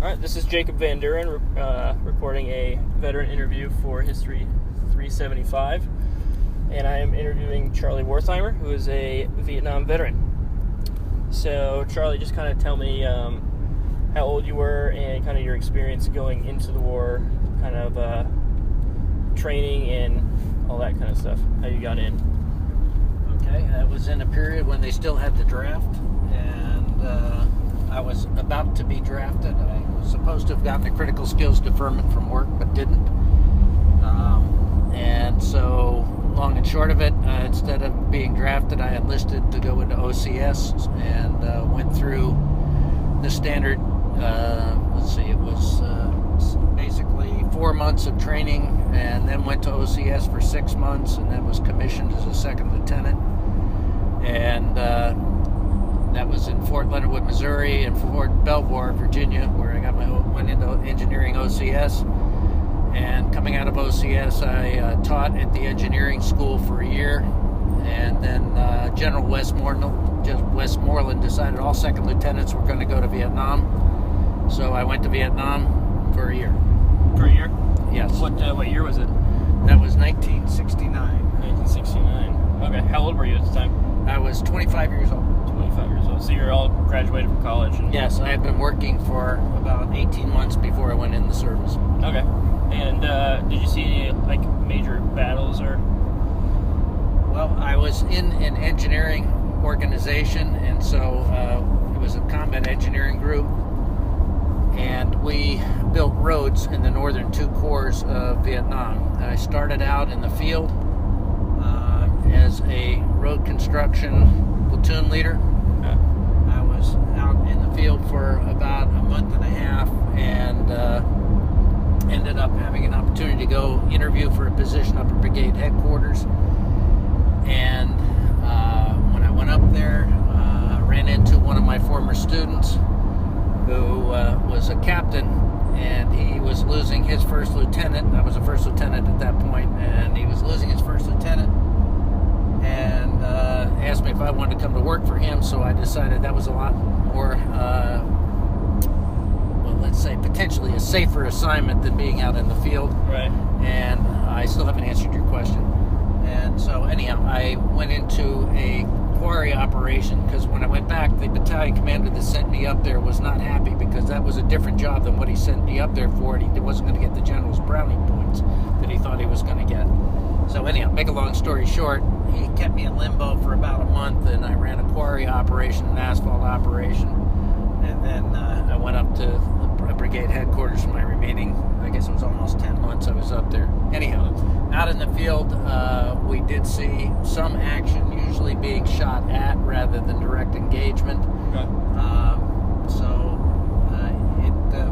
All right, this is Jacob Van Duren recording a veteran interview for History 375, and I am interviewing Charlie Warthiemer, who is a Vietnam veteran. So, Charlie, just kind of tell me how old you were and kind of your experience going into the war, kind of training and all that kind of stuff, how you got in. Okay, that was in a period when they still had the draft, and I was about to be drafted. I was supposed to have gotten a critical skills deferment from work, but didn't. And so, long and short of it, instead of being drafted, I enlisted to go into OCS and went through the standard, it was basically 4 months of training, and then went to OCS for 6 months, and then was commissioned as a second lieutenant. And that was in Fort Leonard Wood, Missouri, and Fort Belvoir, Virginia, where I went into engineering OCS. And coming out of OCS, I taught at the engineering school for a year, and then General Westmoreland decided all second lieutenants were going to go to Vietnam. So I went to Vietnam for a year. For a year? Yes. What year was it? That was 1969. 1969. Okay. How old were you at the time? I was 25 years old. 25 years old. So you're all graduated from college? Yes, I had been working for about 18 months before I went in the service. Okay. And did you see any major battles or? Well, I was in an engineering organization, and so it was a combat engineering group, and we built roads in the northern two corps of Vietnam. I started out in the field as a road construction platoon leader. I was out in the field for about a month and a half, and ended up having an opportunity to go interview for a position up at brigade headquarters. And when I went up there, I ran into one of my former students who was a captain, and he was losing his first lieutenant. I was a first lieutenant at that point, and he was losing his first lieutenant, and asked me if I wanted to come to work for him. So I decided that was a lot more let's say potentially a safer assignment than being out in the field. Right. And I still haven't answered your question. And so anyhow, I went into a quarry operation, because when I went back, the battalion commander that sent me up there was not happy, because that was a different job than what he sent me up there for, and he wasn't going to get the general's brownie points that he thought he was going to get. So anyhow, make a long story short, he kept me in limbo for about a month, and I ran a quarry operation, an asphalt operation, and then I went up to brigade headquarters for my remaining, I guess it was almost 10 months I was up there. Anyhow, out in the field, we did see some action, usually being shot at rather than direct engagement. Okay. It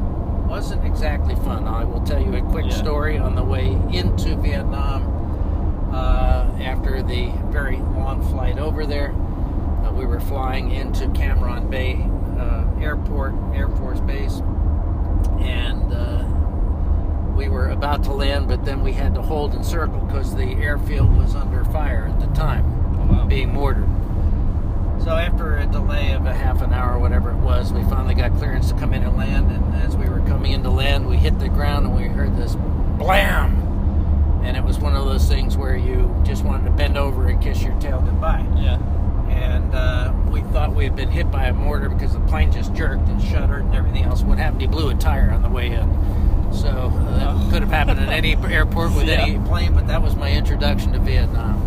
wasn't exactly fun. I will tell you a quick story. On the way into Vietnam, after the very long flight over there, we were flying into Cam Ranh Bay Airport, Air Force Base, and we were about to land, but then we had to hold and circle because the airfield was under fire at the time, being mortared. So after a delay of a half an hour or whatever it was, we finally got clearance to come in and land, and as we were coming in to land, we hit the ground and we heard this blam! And it was one of those things where you just wanted to bend over and kiss your tail goodbye. Yeah. And we thought we had been hit by a mortar because the plane just jerked and shuddered and everything else. What happened? He blew a tire on the way in. So that could have happened at any airport with any plane, but that was my introduction to Vietnam.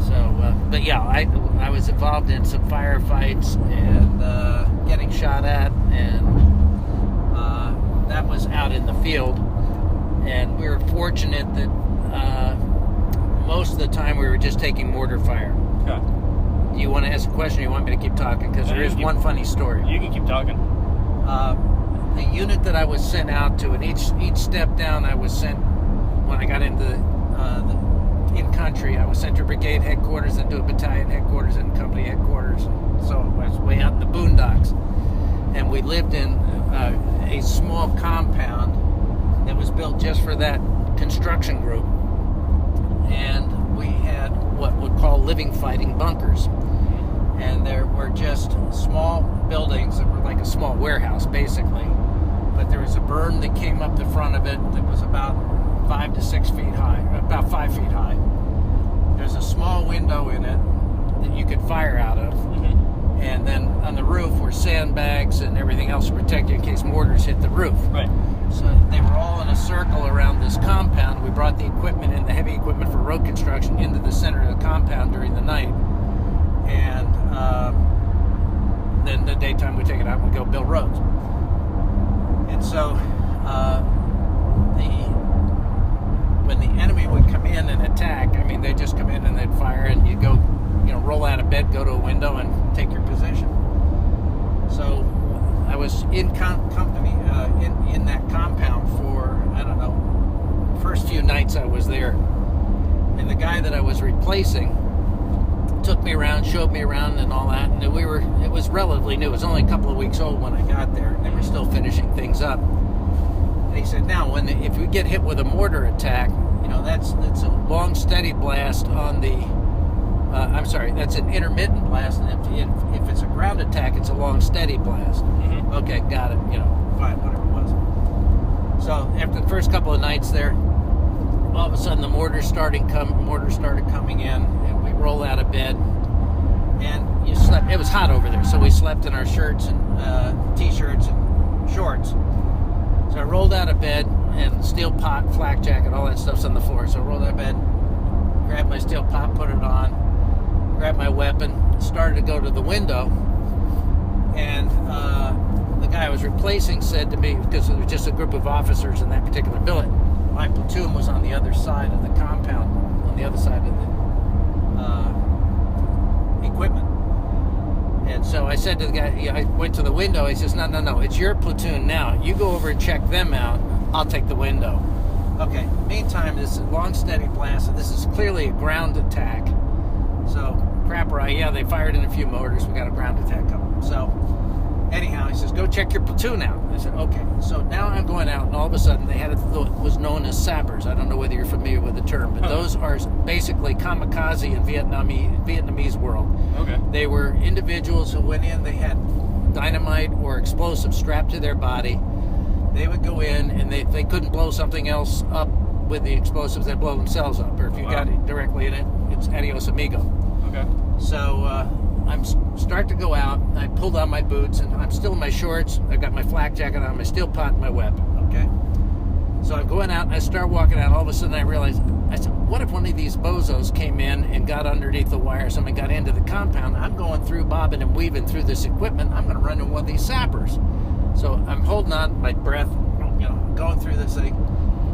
So, but yeah, I was involved in some firefights and getting shot at, and that was out in the field. And we were fortunate that most of the time we were just taking mortar fire. Okay. Do you want to ask a question, or you want me to keep talking? Because there is one funny story. You can keep talking. The unit that I was sent out to, and each step down I was sent, when I got into the in-country, I was sent to brigade headquarters, then to a battalion headquarters, and company headquarters. So I was way out in the boondocks. And we lived in a small compound that was built just for that construction group. And we had what would call living fighting bunkers. And there were just small buildings that were like a small warehouse, basically. But berm that came up the front of it that was about 5 to 6 feet high, about 5 feet high. There's a small window in it that you could fire out of. And then on the roof were sandbags and everything else to protect you in case mortars hit the roof. Right. So they were all in a circle around this compound. We brought the equipment in, the heavy equipment for road construction, into the center of the compound during the night. And then the daytime we take it out and we go build roads. And so when the enemy would come in and attack, I mean, they'd just come in and they'd fire, and you'd go, roll out of bed, go to a window, and take your position. So I was in company in that compound for, I don't know, first few nights I was there. And the guy that I was replacing took me around, showed me around and all that. And it was relatively new. It was only a couple of weeks old when I got there. They were still finishing things up. And he said, now, if we get hit with a mortar attack, that's a long, steady blast on the... that's an intermittent blast, and if it's a ground attack, it's a long, steady blast. Okay, got it. Fine, whatever it was. So after the first couple of nights there, all of a sudden the mortars started coming in, and we roll out of bed, and you slept. It was hot over there, so we slept in our shirts and t-shirts and shorts. So I rolled out of bed, and steel pot, flak jacket, all that stuff's on the floor. So I rolled out of bed, grabbed my steel pot, put it on, grabbed my weapon, started to go to the window, and the guy I was replacing said to me, because there was just a group of officers in that particular billet, my platoon was on the other side of the compound, on the other side of the equipment. And so I said to the guy, I went to the window, he says, no, it's your platoon now. You go over and check them out, I'll take the window. Okay, meantime, this is a long, steady blast, and this is clearly a ground attack. So, crap, right, yeah, they fired in a few mortars, we got a ground attack coming. So, anyhow, he says, go check your platoon out. I said, okay. So now I'm going out, and all of a sudden they had what was known as sappers. I don't know whether you're familiar with the term, but those are basically kamikaze in Vietnamese world. Okay. They were individuals who went in, they had dynamite or explosives strapped to their body. They would go in, and they couldn't blow something else up with the explosives, they'd blow themselves up. Or if you got it directly in it, it's adios amigo. Okay. So I'm start to go out, and I pulled on my boots, and I'm still in my shorts. I've got my flak jacket on, my steel pot, and my weapon. Okay. So I'm going out, and I start walking out. All of a sudden, I realize, I said, what if one of these bozos came in and got underneath the wire, something got into the compound? I'm going through, bobbing and weaving through this equipment. I'm going to run into one of these sappers. So I'm holding on my breath, going through this thing.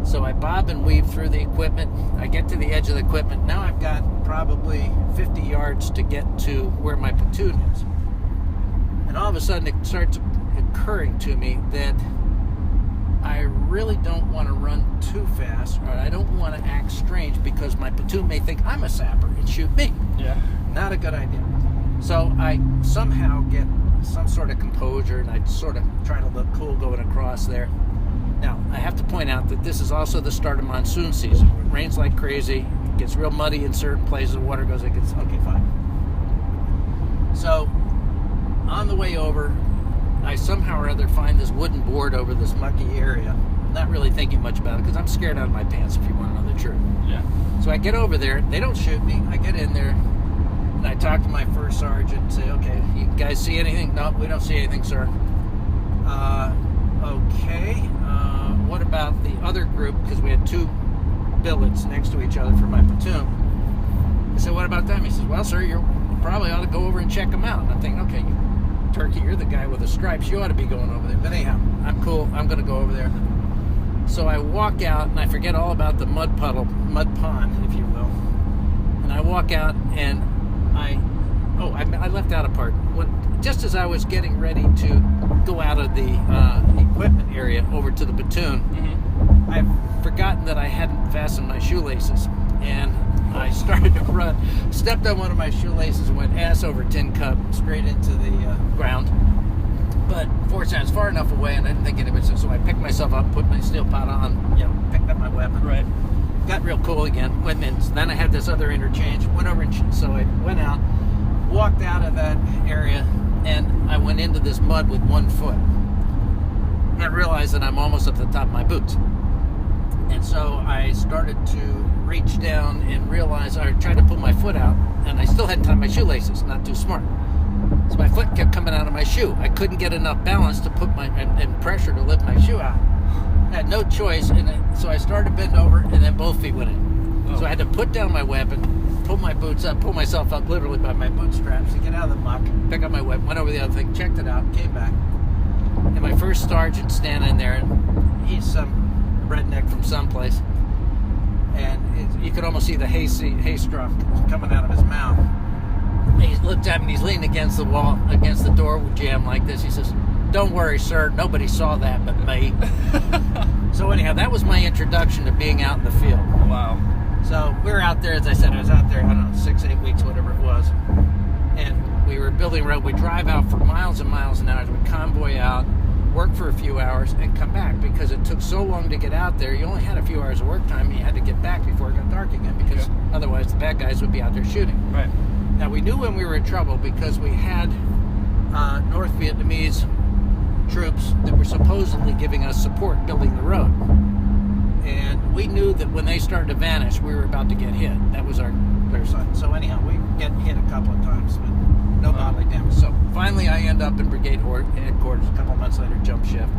So I bob and weave through the equipment. I get to the edge of the equipment. Now I've got probably 50 yards to get to where my platoon is. And all of a sudden it starts occurring to me that I really don't want to run too fast, or I don't want to act strange because my platoon may think I'm a sapper and shoot me. Yeah. Not a good idea. So I somehow get some sort of composure, and I sort of try to look cool going across there. Now, I have to point out that this is also the start of monsoon season. It rains like crazy. It gets real muddy in certain places. The water goes, okay, fine. So, on the way over, I somehow or other find this wooden board over this mucky area. Not really thinking much about it because I'm scared out of my pants, if you want to know the truth. Yeah. So I get over there. They don't shoot me. I get in there, and I talk to my first sergeant and say, okay, you guys see anything? No, we don't see anything, sir. Okay. What about the other group? Because we had two billets next to each other for my platoon. I said, what about them? He says, well, sir, you probably ought to go over and check them out. And I'm thinking, okay, you turkey, you're the guy with the stripes. You ought to be going over there. But anyhow, I'm cool. I'm going to go over there. So I walk out, and I forget all about the mud pond, if you will. And I walk out, and I left out a part. Just as I was getting ready to go out of the equipment area over to the platoon, I've forgotten that I hadn't fastened my shoelaces. And I started to run, stepped on one of my shoelaces, and went ass over tin cup straight into the ground. But fortunately, I was far enough away, and I didn't think anybody said, so I picked myself up, put my steel pot on, picked up my weapon. Right. Got real cool again, went in. Then I had this other interchange, went over, so I went out, walked out of that area, and I went into this mud with 1 foot. and realized that I'm almost at the top of my boots. And so I started to reach down and realize I tried to pull my foot out, and I still hadn't tied my shoelaces. Not too smart. So my foot kept coming out of my shoe. I couldn't get enough balance to put and pressure to lift my shoe out. I had no choice, so I started to bend over, and then both feet went in. Oh. So I had to put down my weapon, pull my boots up, pull myself up literally by my bootstraps to get out of the muck, pick up my weapon, went over the other thing, checked it out, came back. And my first sergeant standing there, and he's some redneck from someplace, and you could almost see the hay straw coming out of his mouth. And he looked at me, and he's leaning against the wall, against the door jam like this. He says, "Don't worry, sir, nobody saw that but me." So anyhow, that was my introduction to being out in the field. Wow. So we were out there, as I said, I was out there, I don't know, 6-8 weeks, whatever it was, and we were building a road. We drive out for miles and miles an hour. We convoy out, work for a few hours, and come back, because it took so long to get out there. You only had a few hours of work time, and you had to get back before it got dark again, because otherwise the bad guys would be out there shooting. Right. Now, we knew when we were in trouble, because we had North Vietnamese troops that were supposedly giving us support building the road. And we knew that when they started to vanish, we were about to get hit. That was our clear sign. So anyhow, we get hit a couple of times, but no bodily damage. So finally, I end up in brigade headquarters a couple of months later, jump shift.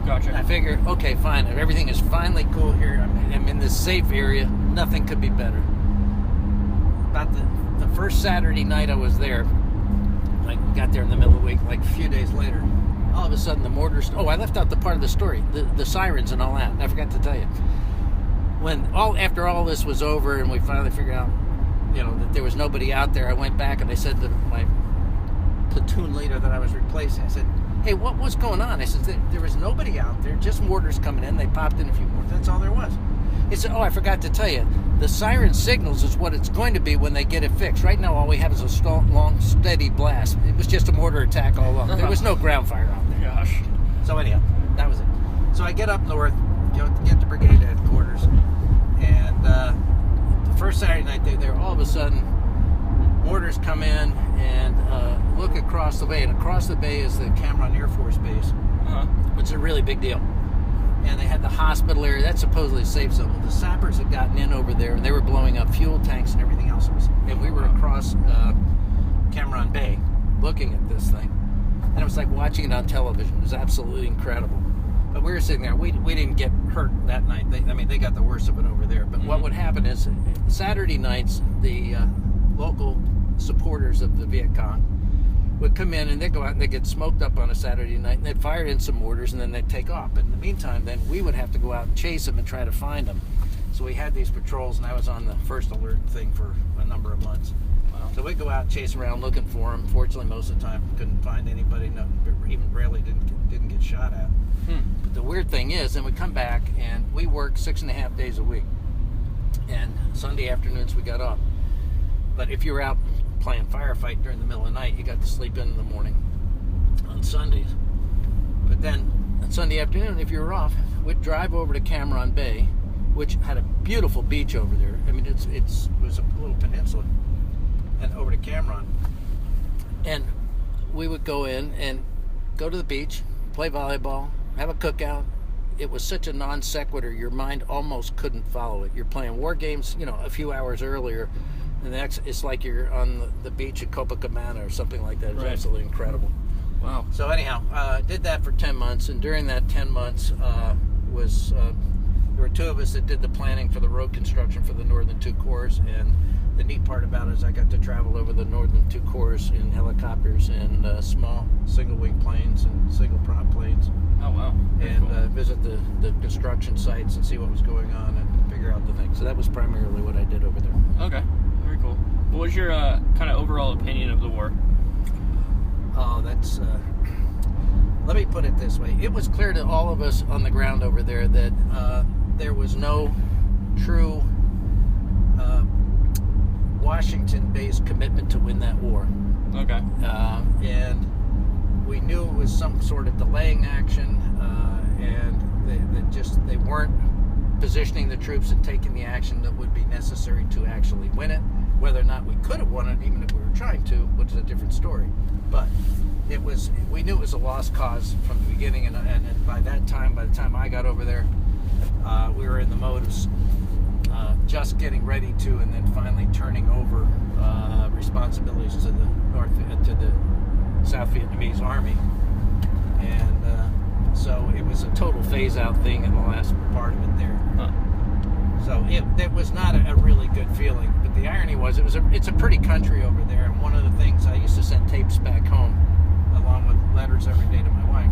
Gotcha. And I figure, okay, fine. If everything is finally cool here, I'm in this safe area, nothing could be better. About the first Saturday night I was there, I got there in the middle of the week, like a few days later, all of a sudden the mortars... Oh, I left out the part of the story, the sirens and all that. I forgot to tell you. After all this was over and we finally figured out, that there was nobody out there, I went back and I said to my platoon leader that I was replacing, I said, "Hey, what's going on?" I said, there was nobody out there, just mortars coming in. They popped in a few mortars. That's all there was. He said, "Oh, I forgot to tell you, the siren signals is what it's going to be when they get it fixed. Right now, all we have is a long, steady blast. It was just a mortar attack all along. There was no ground fire out there." Gosh. So anyhow, that was it. So I get up north, get to brigade headquarters, and the first Saturday night there, all of a sudden, mortars come in and look across the bay, and across the bay is the Cameron Air Force Base, which is a really big deal. And they had the hospital area. That's supposedly a safe zone. Well, the sappers had gotten in over there, and they were blowing up fuel tanks and everything else. And we were across Cameron Bay looking at this thing. And it was like watching it on television. It was absolutely incredible. But we were sitting there. We didn't get hurt that night. They got the worst of it over there. But what would happen is Saturday nights, the local supporters of the Viet Cong would come in, and they'd go out and they'd get smoked up on a Saturday night, and they'd fire in some mortars, and then they'd take off. But in the meantime, then we would have to go out and chase them and try to find them. So we had these patrols, and I was on the first alert thing for a number of months. Wow. So we'd go out and chase around looking for them. Fortunately, most of the time, couldn't find anybody. Even rarely didn't get shot at. But the weird thing is, then we come back, and we work 6.5 days a week. And Sunday afternoons we got off. But if you were out playing firefight during the middle of the night, you got to sleep in the morning on Sundays. But then on Sunday afternoon, if you were off, we'd drive over to Cameron Bay, which had a beautiful beach over there. I mean, it was a little peninsula, and over to Cameron. And we would go in and go to the beach, play volleyball, have a cookout. It was such a non sequitur, your mind almost couldn't follow it. You're playing war games, a few hours earlier, and it's like you're on the beach at Copacabana or something like that. It's absolutely incredible. Wow. So anyhow, did that for 10 months, and during that 10 months there were two of us that did the planning for the road construction for the Northern Two Corps, and the neat part about it is I got to travel over the Northern Two Corps in helicopters and small single-wing planes and single-prop planes. Oh, wow. And cool. Visit the construction sites and see what was going on and figure out the things. So that was primarily what I did over there. Okay. Very cool. What was your kind of overall opinion of the war? Oh, that's... let me put it this way. It was clear to all of us on the ground over there that there was no true Washington-based commitment to win that war. Okay. And we knew it was some sort of delaying action, and they weren't positioning the troops and taking the action that would be necessary to actually win it. Whether or not we could have won it, even if we were trying to, which is a different story. But we knew it was a lost cause from the beginning, and by the time I got over there, we were in the mode of just getting ready to, and then finally turning over responsibilities to the South Vietnamese Army, and so it was a total phase-out thing in the last part of it there. Huh. So it was not a really good feeling. But the irony was, it's a pretty country over there, and one of the things, I used to send tapes back home along with letters every day to my wife.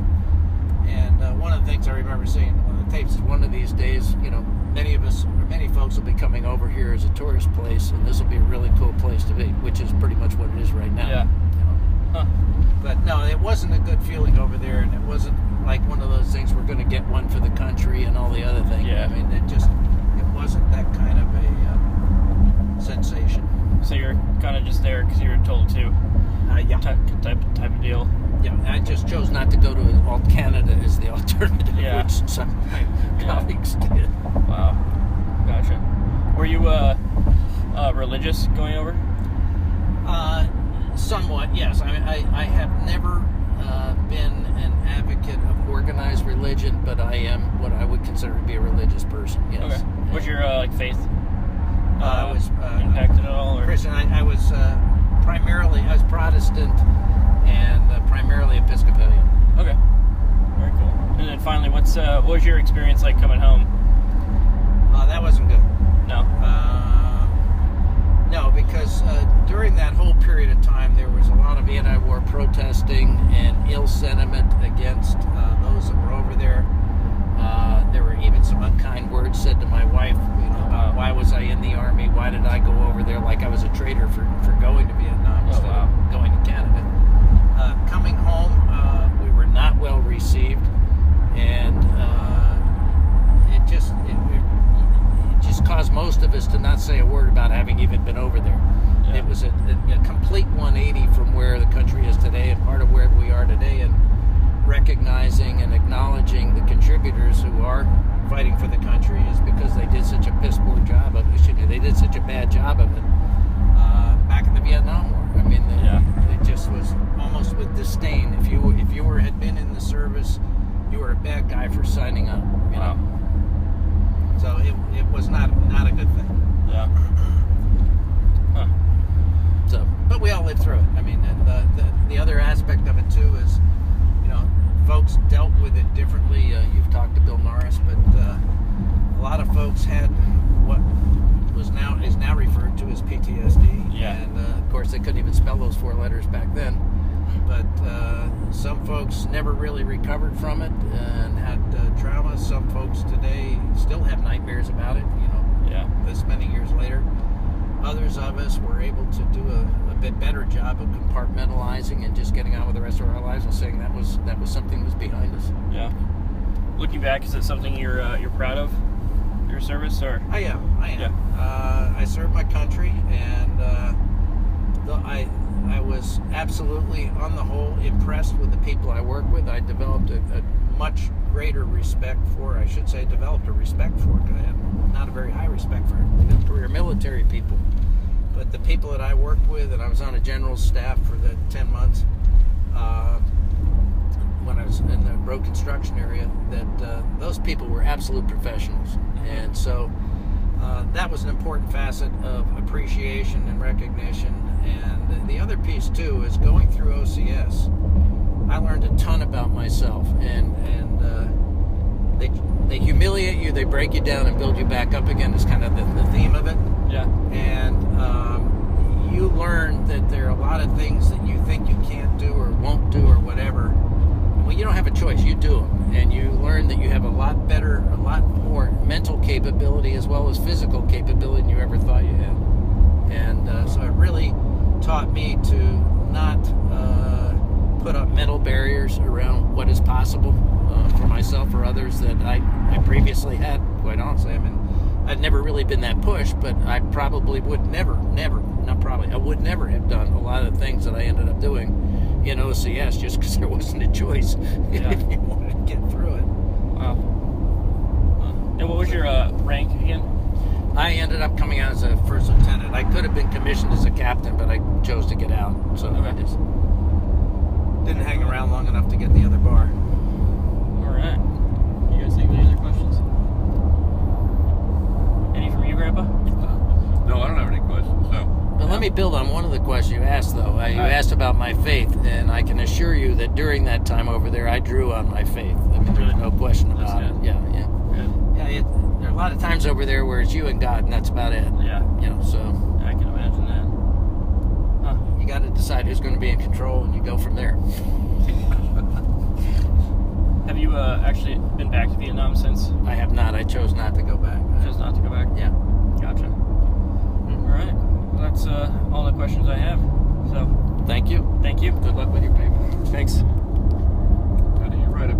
And one of the things I remember seeing on the tapes is, one of these days, many folks will be coming over here as a tourist place, and this will be a really cool place to be, which is pretty much what it is right now. Yeah. Huh. But no, it wasn't a good feeling over there, and it wasn't like one of those things, we're going to get one for the country and all the other things. Yeah. I mean, it wasn't that kind of a sensation. So you're kind of just there because you were told to. Yeah. Type of deal. Yeah, I just chose not to go to Canada as the alternative, Yeah. which some of my colleagues did. Wow. Gotcha. Were you religious going over? Somewhat, yes. I mean, I have never been an advocate of organized religion, but I am what I would consider to be a religious person. Yes. Okay. What's your faith? I was impacted at all? Or? Christian. I was primarily Protestant and primarily Episcopalian. Okay. Very cool. And then finally, what was your experience like coming home? That wasn't good. No. No, because during that whole period of time, there was a lot of anti-war protesting and ill sentiment against those that were over there. There were even some unkind words said to my wife, about why was I in the Army? Why did I go over there like I was a traitor for going to Vietnam instead of going to Canada? Coming home, we were not well received, and it just caused most of us to not say a word about having even been over there. Yeah. It was a complete 180 from where the country is today, and part of where we are today, and recognizing and acknowledging the contributors who are fighting for the country is because they did such a piss poor job of it. They did such a bad job of it back in the Vietnam War. I mean, it just was almost with disdain. If you had been in the service, you were a bad guy for signing up. You know? So it was not a good thing. Yeah. Huh. So, but we all lived through it. I mean, and the other aspect of it too is, folks dealt with it differently. You've talked to Bill Norris, but a lot of folks had what is now referred to as PTSD. Yeah. And of course, they couldn't even spell those 4 letters back then. But some folks never really recovered from it and had trauma. Some folks today still have nightmares about it, this many years later. Others of us were able to do a bit better job of compartmentalizing and just getting on with the rest of our lives and saying that was something that was behind us. Yeah. Looking back, is it something you're proud of, your service, or? I am. Yeah. I served my country, and I was absolutely, on the whole, impressed with the people I work with. I developed a much greater respect for, I should say, developed a respect for, because I had not a very high respect for career military people. But the people that I worked with, and I was on a general's staff for the 10 months when I was in the road construction area, that those people were absolute professionals. And so that was an important facet of appreciation and recognition. And the other piece, too, is going through OCS. I learned a ton about myself, and they humiliate you, they break you down, and build you back up again is kind of the theme of it. Yeah. And you learn that there are a lot of things that you think you can't do or won't do or whatever. Well, you don't have a choice, you do them. And you learn that you have a lot more mental capability as well as physical capability than you ever thought you had. And so it really taught me to not put up mental barriers around what is possible for myself or others that I previously had, quite honestly. I mean, I'd never really been that pushed, but I probably would I would never have done a lot of the things that I ended up doing in OCS just because there wasn't a choice if you wanted to get through it. Wow. And what was your rank again? I ended up coming out as a first lieutenant. I could have been commissioned as a captain, but I chose to get out. So I just didn't hang around long enough to get the other bar. All right. You guys think of any other questions? Any from you, Grandpa? No, I don't have any questions. No. But let me build on one of the questions you asked, though. You asked about my faith, and I can assure you that during that time over there, I drew on my faith. I mean, there's no question about it. Yeah. There are a lot of times over there where it's you and God, and that's about it. Yeah. So I can imagine that. Huh. you got to decide who's going to be in control, and you go from there. Have you actually been back to Vietnam since? I have not. I chose not to go back. Chose not to go back? Yeah. Gotcha. All right. Well, that's all the questions I have. So, Thank you. thank you. Good luck with your paper. Thanks. How do you write a paper?